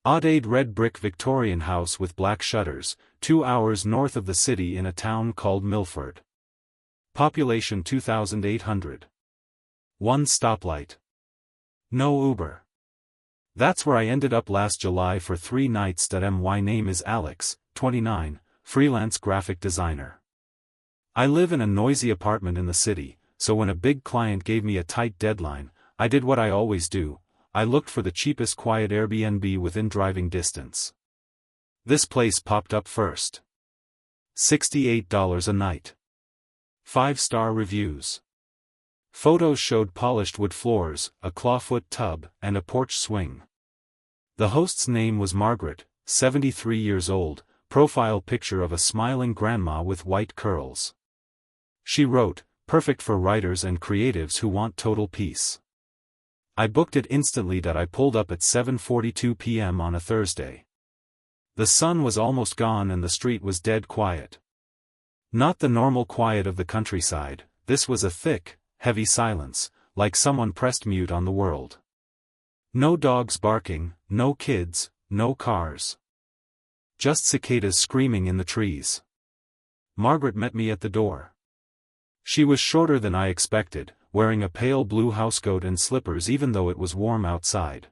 Odd-eyed red brick Victorian house with black shutters, 2 hours north of the city in a town called Milford. Population 2,800. 1 stoplight. No Uber. That's where I ended up last July for 3 nights. My name is Alex, 29, freelance graphic designer. I live in a noisy apartment in the city, so when a big client gave me a tight deadline, I did what I always do. I looked for the cheapest quiet Airbnb within driving distance. This place popped up first. $68 a night. 5-star reviews. Photos showed polished wood floors, a clawfoot tub, and a porch swing. The host's name was Margaret, 73 years old, profile picture of a smiling grandma with white curls. She wrote, "Perfect for writers and creatives who want total peace." I booked it instantly. I pulled up at 7:42 p.m. on a Thursday. The sun was almost gone and the street was dead quiet. Not the normal quiet of the countryside, this was a thick, heavy silence, like someone pressed mute on the world. No dogs barking, no kids, no cars. Just cicadas screaming in the trees. Margaret met me at the door. She was shorter than I expected, wearing a pale blue housecoat and slippers even though it was warm outside.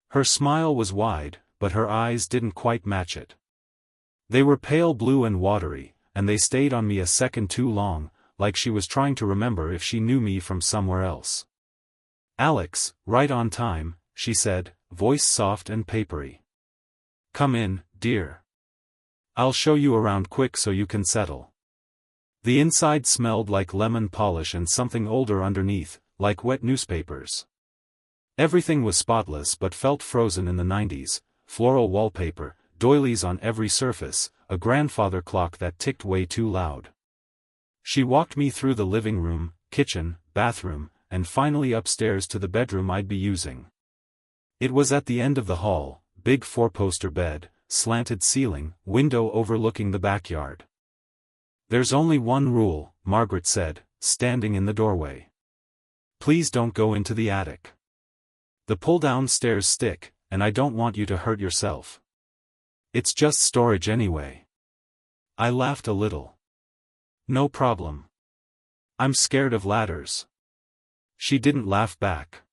Her smile was wide, but her eyes didn't quite match it. They were pale blue and watery, and they stayed on me a second too long, like she was trying to remember if she knew me from somewhere else. "Alex, right on time," she said, voice soft and papery. "Come in, dear. I'll show you around quick so you can settle." The inside smelled like lemon polish and something older underneath, like wet newspapers. Everything was spotless but felt frozen in the 90s, floral wallpaper, doilies on every surface, a grandfather clock that ticked way too loud. She walked me through the living room, kitchen, bathroom, and finally upstairs to the bedroom I'd be using. It was at the end of the hall, big 4-poster bed, slanted ceiling, window overlooking the backyard. "There's only one rule," Margaret said, standing in the doorway. "Please don't go into the attic. The pull-down stairs stick, and I don't want you to hurt yourself. It's just storage anyway." I laughed a little. "No problem. I'm scared of ladders." She didn't laugh back.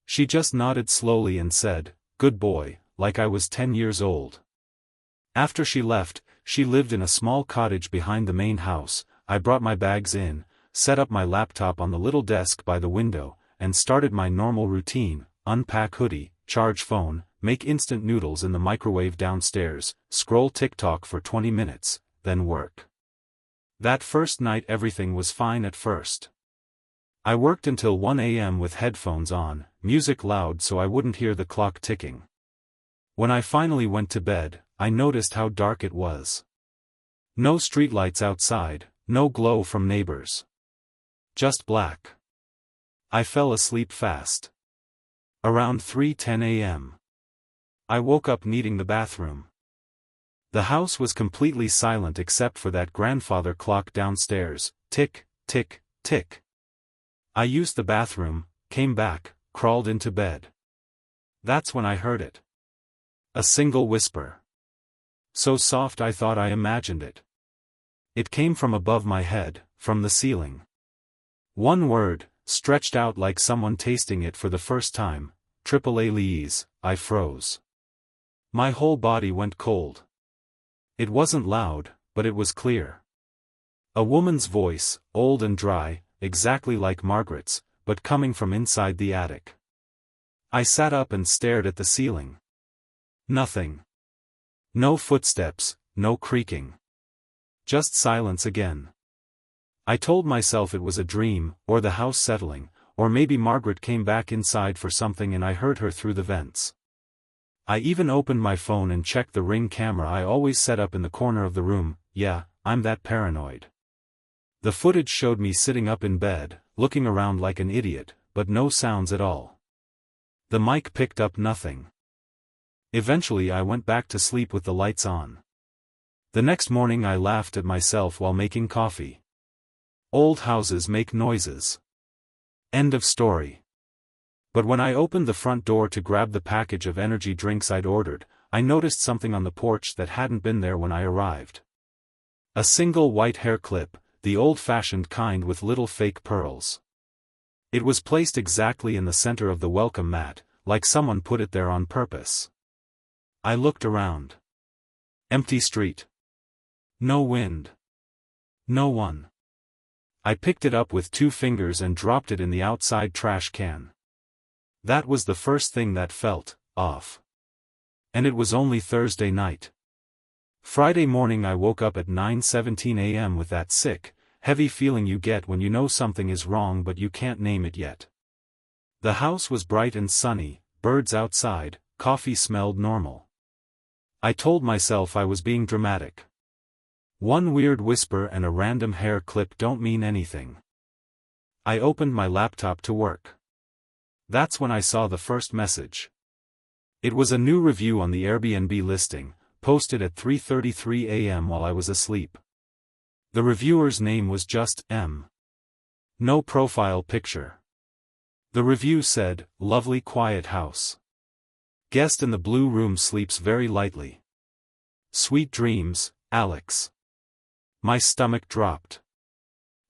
She just nodded slowly and said, "Good boy," like I was 10 years old. After she left, she lived in a small cottage behind the main house. I brought my bags in, set up my laptop on the little desk by the window, and started my normal routine: unpack hoodie, charge phone, make instant noodles in the microwave downstairs, scroll TikTok for 20 minutes, then work. That first night everything was fine at first. I worked until 1 a.m. with headphones on, music loud so I wouldn't hear the clock ticking. When I finally went to bed, I noticed how dark it was. No streetlights outside, no glow from neighbors. Just black. I fell asleep fast. Around 3:10 a.m. I woke up needing the bathroom. The house was completely silent except for that grandfather clock downstairs, tick, tick, tick. I used the bathroom, came back, crawled into bed. That's when I heard it. A single whisper. So soft I thought I imagined it. It came from above my head, from the ceiling. One word, stretched out like someone tasting it for the first time: "Triple Lees." I froze. My whole body went cold. It wasn't loud, but it was clear. A woman's voice, old and dry, exactly like Margaret's, but coming from inside the attic. I sat up and stared at the ceiling. Nothing. No footsteps, no creaking. Just silence again. I told myself it was a dream, or the house settling, or maybe Margaret came back inside for something and I heard her through the vents. I even opened my phone and checked the Ring camera I always set up in the corner of the room. Yeah, I'm that paranoid. The footage showed me sitting up in bed, looking around like an idiot, but no sounds at all. The mic picked up nothing. Eventually I went back to sleep with the lights on. The next morning I laughed at myself while making coffee. Old houses make noises. End of story. But when I opened the front door to grab the package of energy drinks I'd ordered, I noticed something on the porch that hadn't been there when I arrived. A single white hair clip, the old-fashioned kind with little fake pearls. It was placed exactly in the center of the welcome mat, like someone put it there on purpose. I looked around. Empty street. No wind. No one. I picked it up with 2 fingers and dropped it in the outside trash can. That was the first thing that felt off. And it was only Thursday night. Friday morning I woke up at 9:17 a.m. with that sick, heavy feeling you get when you know something is wrong but you can't name it yet. The house was bright and sunny, birds outside, coffee smelled normal. I told myself I was being dramatic. One weird whisper and a random hair clip don't mean anything. I opened my laptop to work. That's when I saw the first message. It was a new review on the Airbnb listing, posted at 3:33 a.m. while I was asleep. The reviewer's name was just M. No profile picture. The review said, "Lovely quiet house. Guest in the blue room sleeps very lightly. Sweet dreams, Alex." My stomach dropped.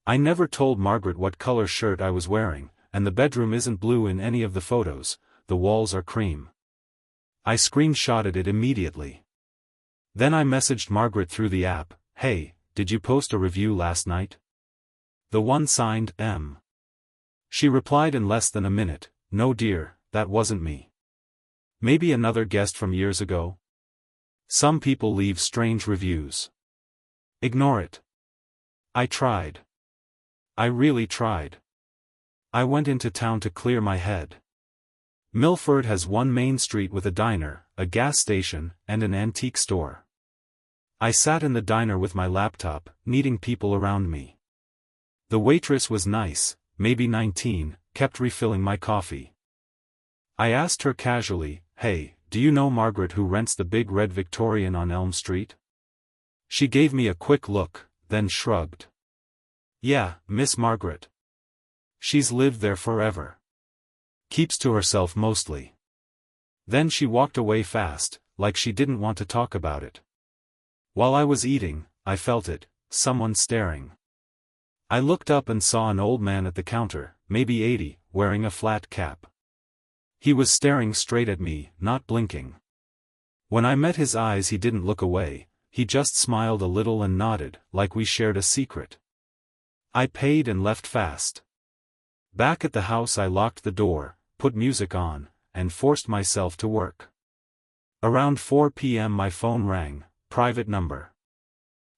I never told Margaret what color shirt I was wearing, and the bedroom isn't blue in any of the photos, the walls are cream. I screenshotted it immediately. Then I messaged Margaret through the app, "Hey, did you post a review last night?" The one signed M. She replied in less than a minute, "No dear, that wasn't me. Maybe another guest from years ago?" Some people leave strange reviews. Ignore it. I tried. I really tried. I went into town to clear my head. Milford has one main street with a diner, a gas station, and an antique store. I sat in the diner with my laptop, needing people around me. The waitress was nice, maybe 19, kept refilling my coffee. I asked her casually, "Hey, do you know Margaret who rents the big red Victorian on Elm Street?" She gave me a quick look, then shrugged. "Yeah, Miss Margaret. She's lived there forever. Keeps to herself mostly." Then she walked away fast, like she didn't want to talk about it. While I was eating, I felt it, someone staring. I looked up and saw an old man at the counter, maybe 80, wearing a flat cap. He was staring straight at me, not blinking. When I met his eyes he didn't look away, he just smiled a little and nodded, like we shared a secret. I paid and left fast. Back at the house I locked the door, put music on, and forced myself to work. Around 4 p.m. my phone rang, private number.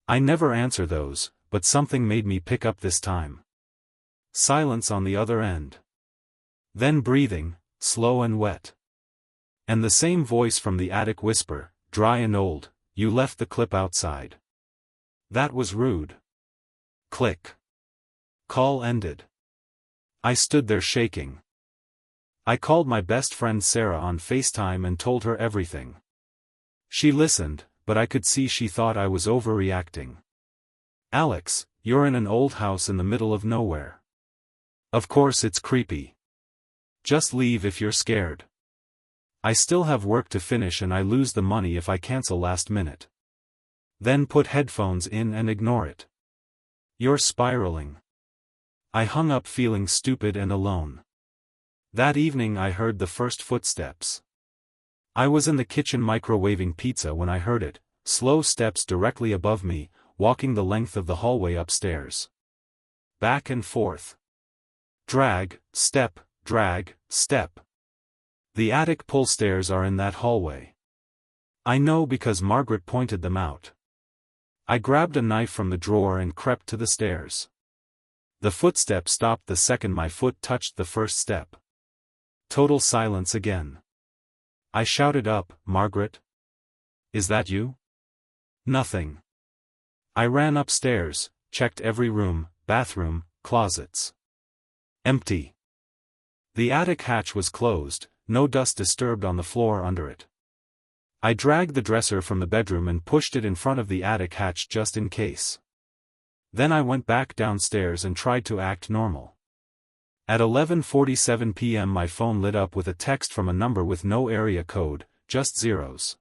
I never answer those, but something made me pick up this time. Silence on the other end. Then breathing, slow and wet. And the same voice from the attic whisper, dry and old, "You left the clip outside. That was rude." Click. Call ended. I stood there shaking. I called my best friend Sarah on FaceTime and told her everything. She listened, but I could see she thought I was overreacting. "Alex, you're in an old house in the middle of nowhere. Of course it's creepy. Just leave if you're scared. I still have work to finish and I lose the money if I cancel last minute. Then put headphones in and ignore it. You're spiraling." I hung up feeling stupid and alone. That evening I heard the first footsteps. I was in the kitchen microwaving pizza when I heard it, slow steps directly above me, walking the length of the hallway upstairs. Back and forth. Drag, step, drag, step. The attic pull stairs are in that hallway. I know because Margaret pointed them out. I grabbed a knife from the drawer and crept to the stairs. The footstep stopped the second my foot touched the first step. Total silence again. I shouted up, "Margaret? Is that you?" Nothing. I ran upstairs, checked every room, bathroom, closets. Empty. The attic hatch was closed, no dust disturbed on the floor under it. I dragged the dresser from the bedroom and pushed it in front of the attic hatch just in case. Then I went back downstairs and tried to act normal. At 11:47 p.m. my phone lit up with a text from a number with no area code, just zeros.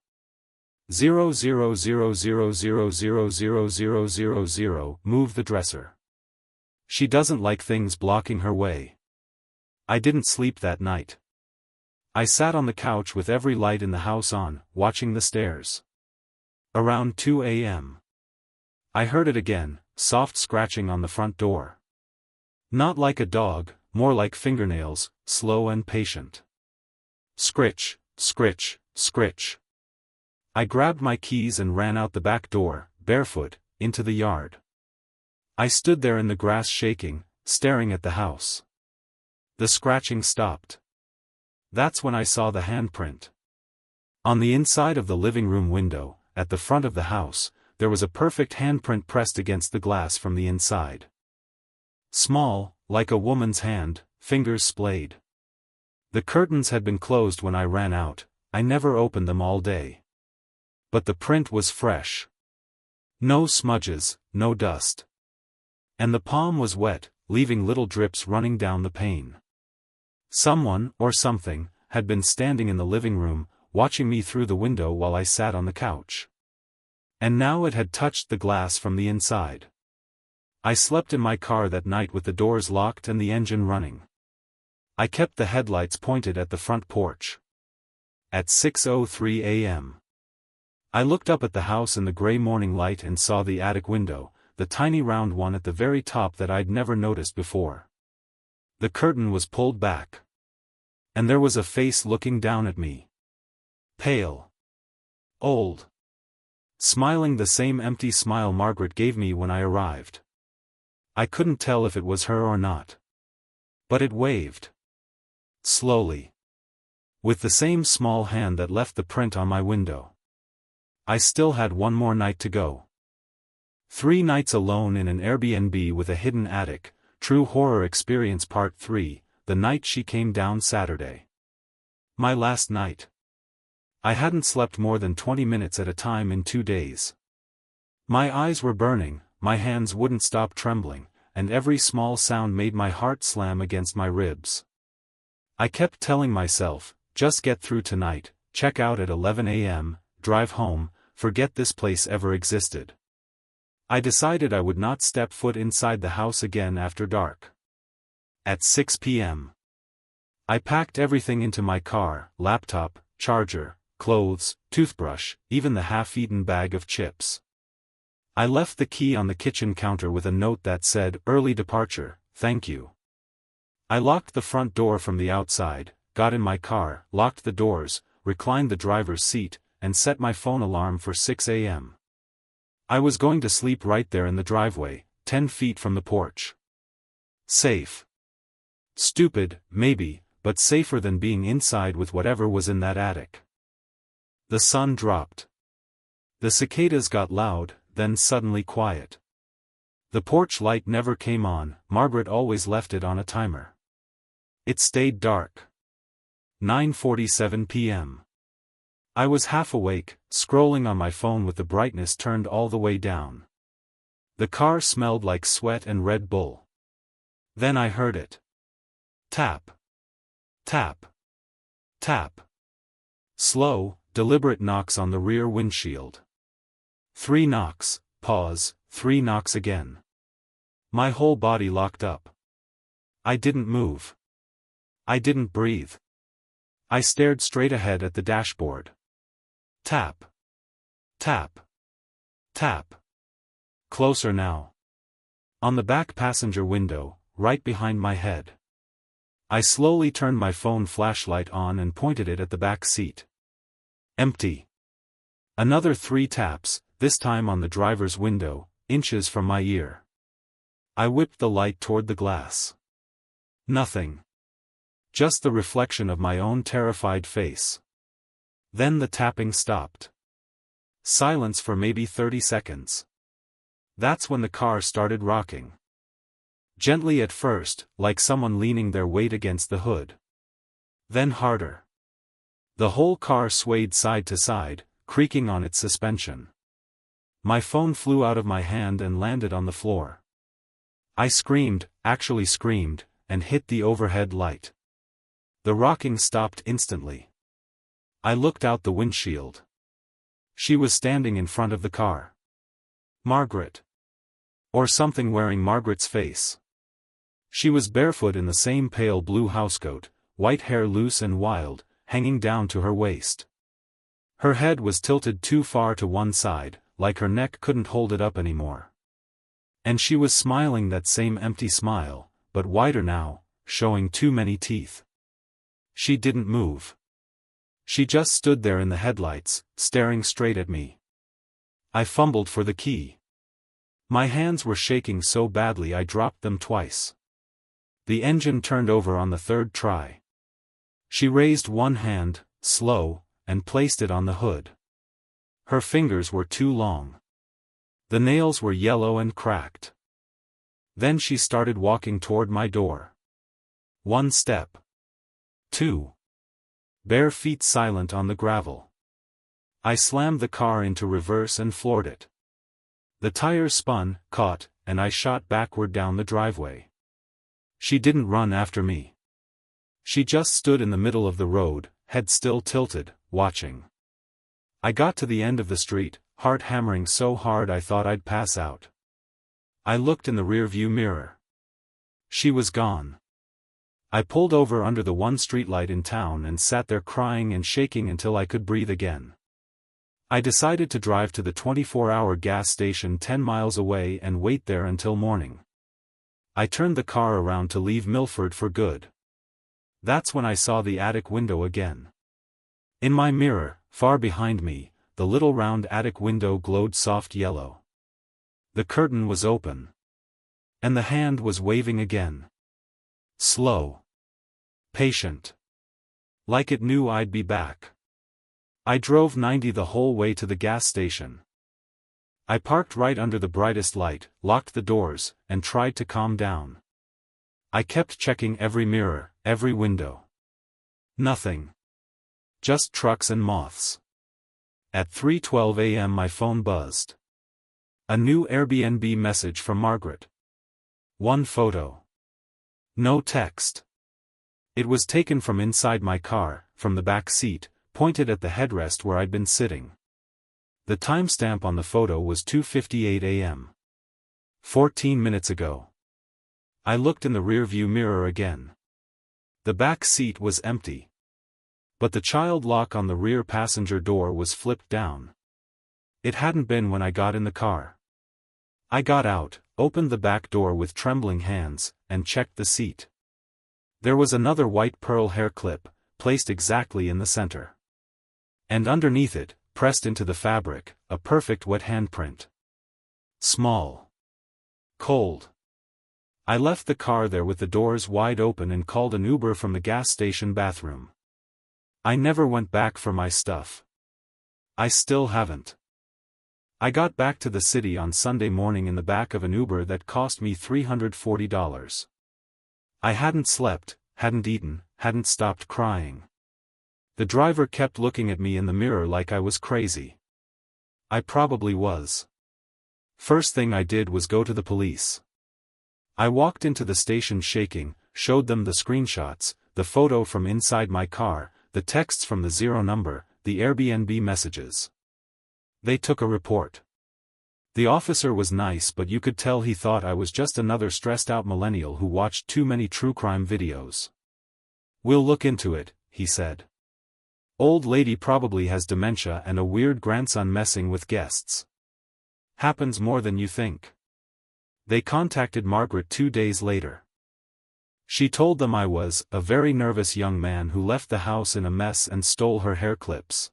00000000000, move the dresser. She doesn't like things blocking her way. I didn't sleep that night. I sat on the couch with every light in the house on, watching the stairs. Around 2 a.m. I heard it again, soft scratching on the front door. Not like a dog, more like fingernails, slow and patient. Scritch, scritch, scritch. I grabbed my keys and ran out the back door, barefoot, into the yard. I stood there in the grass shaking, staring at the house. The scratching stopped. That's when I saw the handprint. On the inside of the living room window, at the front of the house, there was a perfect handprint pressed against the glass from the inside. Small, like a woman's hand, fingers splayed. The curtains had been closed when I ran out, I never opened them all day. But the print was fresh. No smudges, no dust. And the palm was wet, leaving little drips running down the pane. Someone, or something, had been standing in the living room, watching me through the window while I sat on the couch. And now it had touched the glass from the inside. I slept in my car that night with the doors locked and the engine running. I kept the headlights pointed at the front porch. At 6:03 a.m. I looked up at the house in the gray morning light and saw the attic window, the tiny round one at the very top that I'd never noticed before. The curtain was pulled back. And there was a face looking down at me. Pale. Old. Smiling the same empty smile Margaret gave me when I arrived. I couldn't tell if it was her or not. But it waved. Slowly. With the same small hand that left the print on my window. I still had one more night to go. 3 nights alone in an Airbnb with a hidden attic, True Horror Experience Part 3, the night she came down Saturday. My last night. I hadn't slept more than 20 minutes at a time in 2 days. My eyes were burning, my hands wouldn't stop trembling, and every small sound made my heart slam against my ribs. I kept telling myself, just get through tonight, check out at 11 a.m., drive home, forget this place ever existed. I decided I would not step foot inside the house again after dark. At 6 p.m. I packed everything into my car, laptop, charger, clothes, toothbrush, even the half-eaten bag of chips. I left the key on the kitchen counter with a note that said, "Early departure, thank you." I locked the front door from the outside, got in my car, locked the doors, reclined the driver's seat, and set my phone alarm for 6 a.m. I was going to sleep right there in the driveway, 10 feet from the porch. Safe. Stupid, maybe, but safer than being inside with whatever was in that attic. The sun dropped. The cicadas got loud, then suddenly quiet. The porch light never came on, Margaret always left it on a timer. It stayed dark. 9:47 p.m. I was half awake, scrolling on my phone with the brightness turned all the way down. The car smelled like sweat and Red Bull. Then I heard it. Tap. Tap. Tap. Slow, deliberate knocks on the rear windshield. 3 knocks, pause, 3 knocks again. My whole body locked up. I didn't move. I didn't breathe. I stared straight ahead at the dashboard. Tap. Tap. Tap. Closer now. On the back passenger window, right behind my head. I slowly turned my phone flashlight on and pointed it at the back seat. Empty. Another 3 taps, this time on the driver's window, inches from my ear. I whipped the light toward the glass. Nothing. Just the reflection of my own terrified face. Then the tapping stopped. Silence for maybe 30 seconds. That's when the car started rocking. Gently at first, like someone leaning their weight against the hood. Then harder. The whole car swayed side to side, creaking on its suspension. My phone flew out of my hand and landed on the floor. I screamed, actually screamed, and hit the overhead light. The rocking stopped instantly. I looked out the windshield. She was standing in front of the car. Margaret. Or something wearing Margaret's face. She was barefoot in the same pale blue housecoat, white hair loose and wild, hanging down to her waist. Her head was tilted too far to one side, like her neck couldn't hold it up anymore. And she was smiling that same empty smile, but wider now, showing too many teeth. She didn't move. She just stood there in the headlights, staring straight at me. I fumbled for the key. My hands were shaking so badly I dropped them twice. The engine turned over on the third try. She raised one hand, slow, and placed it on the hood. Her fingers were too long. The nails were yellow and cracked. Then she started walking toward my door. 1 step. 2. Bare feet silent on the gravel. I slammed the car into reverse and floored it. The tires spun, caught, and I shot backward down the driveway. She didn't run after me. She just stood in the middle of the road, head still tilted, watching. I got to the end of the street, heart hammering so hard I thought I'd pass out. I looked in the rearview mirror. She was gone. I pulled over under the one streetlight in town and sat there crying and shaking until I could breathe again. I decided to drive to the 24-hour gas station 10 miles away and wait there until morning. I turned the car around to leave Milford for good. That's when I saw the attic window again. In my mirror, far behind me, the little round attic window glowed soft yellow. The curtain was open. And the hand was waving again. Slow. Patient. Like it knew I'd be back. I drove 90 the whole way to the gas station. I parked right under the brightest light, locked the doors, and tried to calm down. I kept checking every mirror, every window. Nothing. Just trucks and moths. At 3:12 a.m. my phone buzzed. A new Airbnb message from Margaret. 1 photo. No text. It was taken from inside my car, from the back seat, pointed at the headrest where I'd been sitting. The timestamp on the photo was 2:58 a.m. 14 minutes ago. I looked in the rearview mirror again. The back seat was empty. But the child lock on the rear passenger door was flipped down. It hadn't been when I got in the car. I got out, opened the back door with trembling hands, and checked the seat. There was another white pearl hair clip, placed exactly in the center. And underneath it, pressed into the fabric, a perfect wet handprint. Small. Cold. I left the car there with the doors wide open and called an Uber from the gas station bathroom. I never went back for my stuff. I still haven't. I got back to the city on Sunday morning in the back of an Uber that cost me $340. I hadn't slept, hadn't eaten, hadn't stopped crying. The driver kept looking at me in the mirror like I was crazy. I probably was. First thing I did was go to the police. I walked into the station shaking, showed them the screenshots, the photo from inside my car, the texts from the 0 number, the Airbnb messages. They took a report. The officer was nice, but you could tell he thought I was just another stressed-out millennial who watched too many true crime videos. "We'll look into it," he said. "Old lady probably has dementia and a weird grandson messing with guests. Happens more than you think." They contacted Margaret 2 days later. She told them I was a very nervous young man who left the house in a mess and stole her hair clips.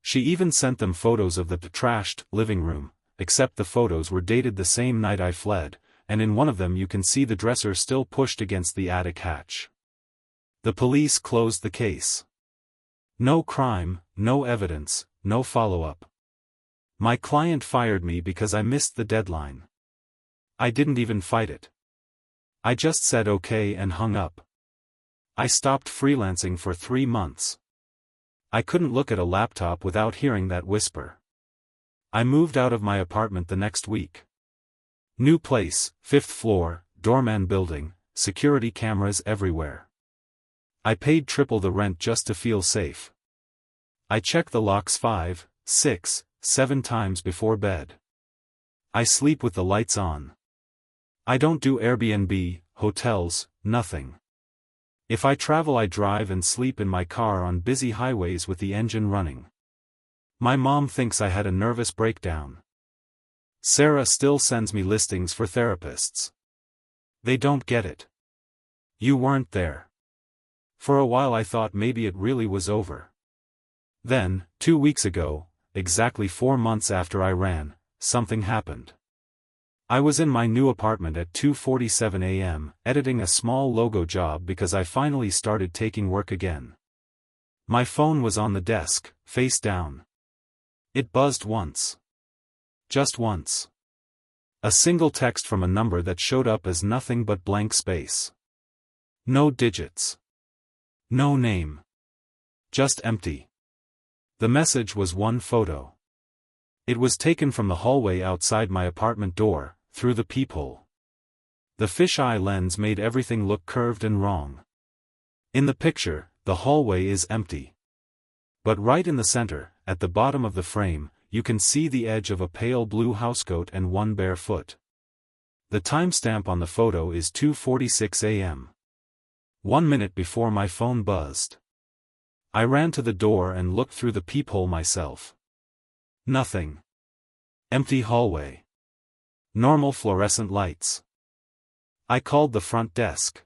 She even sent them photos of the trashed living room, except the photos were dated the same night I fled, and in one of them you can see the dresser still pushed against the attic hatch. The police closed the case. No crime, no evidence, no follow-up. My client fired me because I missed the deadline. I didn't even fight it. I just said okay and hung up. I stopped freelancing for 3 months. I couldn't look at a laptop without hearing that whisper. I moved out of my apartment the next week. New place, 5th floor, doorman building, security cameras everywhere. I paid triple the rent just to feel safe. I check the locks 5, 6, 7 times before bed. I sleep with the lights on. I don't do Airbnb, hotels, nothing. If I travel, I drive and sleep in my car on busy highways with the engine running. My mom thinks I had a nervous breakdown. Sarah still sends me listings for therapists. They don't get it. You weren't there. For a while I thought maybe it really was over. Then, 2 weeks ago, exactly 4 months after I ran, something happened. I was in my new apartment at 2:47 a.m., editing a small logo job because I finally started taking work again. My phone was on the desk, face down. It buzzed once. Just once. A single text from a number that showed up as nothing but blank space. No digits. No name. Just empty. The message was one photo. It was taken from the hallway outside my apartment door, through the peephole. The fisheye lens made everything look curved and wrong. In the picture, the hallway is empty. But right in the center, at the bottom of the frame, you can see the edge of a pale blue housecoat and one bare foot. The timestamp on the photo is 2:46 a.m. 1 minute before my phone buzzed. I ran to the door and looked through the peephole myself. Nothing. Empty hallway. Normal fluorescent lights. I called the front desk.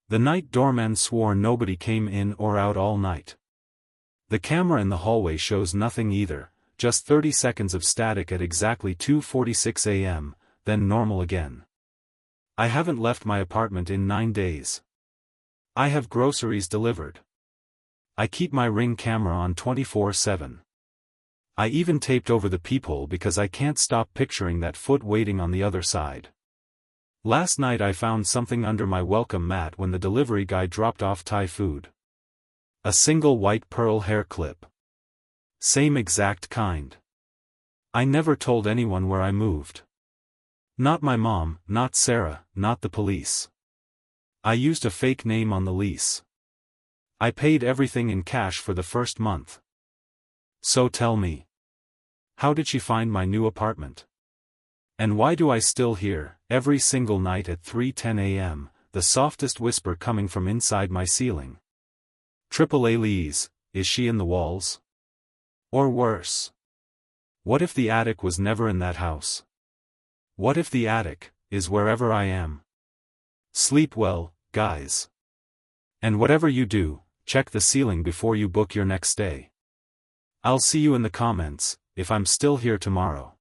The night doorman swore nobody came in or out all night. The camera in the hallway shows nothing either, just 30 seconds of static at exactly 2:46 a.m., then normal again. I haven't left my apartment in 9 days. I have groceries delivered. I keep my Ring camera on 24/7. I even taped over the peephole because I can't stop picturing that foot waiting on the other side. Last night I found something under my welcome mat when the delivery guy dropped off Thai food. A single white pearl hair clip. Same exact kind. I never told anyone where I moved. Not my mom, not Sarah, not the police. I used a fake name on the lease. I paid everything in cash for the first month. So tell me. How did she find my new apartment? And why do I still hear, every single night at 3:10 a.m., the softest whisper coming from inside my ceiling? AAA Lee's, is she in the walls? Or worse. What if the attic was never in that house? What if the attic is wherever I am? Sleep well, guys. And whatever you do, check the ceiling before you book your next stay. I'll see you in the comments, if I'm still here tomorrow.